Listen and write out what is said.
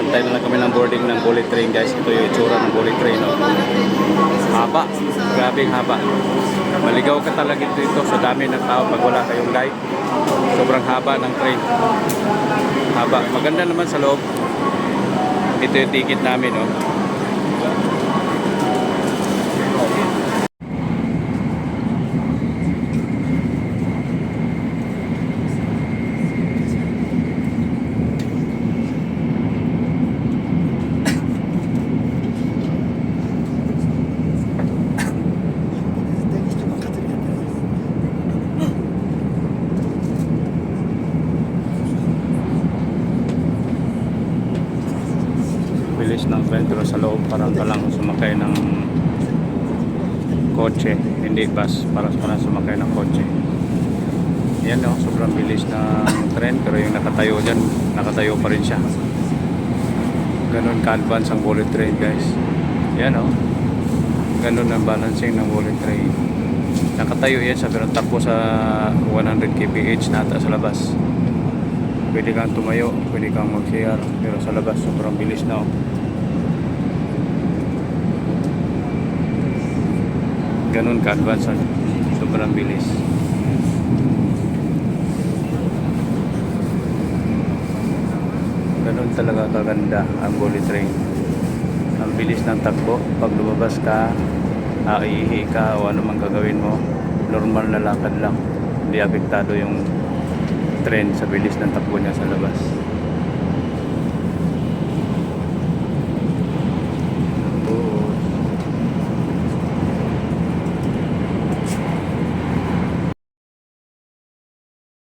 Antay na lang kami ng boarding ng bullet train guys. Ito yung itsura ng bullet train. Oh. Haba. Grabing haba. Maligaw ka talaga dito sa dami ng tao pag wala kayong guide. Sobrang haba ng train. Haba. Maganda naman sa loob. Ito yung ticket namin. Oh. Bilis ng train pero sa loob parang ka lang sumakay ng kotse, hindi bus, parang sumakay ng kotse. Yan o, sobrang bilis ng train pero yung nakatayo dyan, nakatayo pa rin siya. Ganun ka-advance ang bullet train guys. Yan o, ganun ang balancing ng bullet train. Nakatayo yan sa pero takbo sa 100 kph na ata sa labas. Pwede kang tumayo, pwede kang mag-CR pero sa labas sobrang bilis na o. Ganun ka-advance, sobrang bilis. Ganun talaga kaganda ang bullet train. Ang bilis ng takbo. Pag lumabas ka, iihi ka o ano man gagawin mo, normal na lakad lang. Hindi apektado yung train sa bilis ng takbo niya sa labas.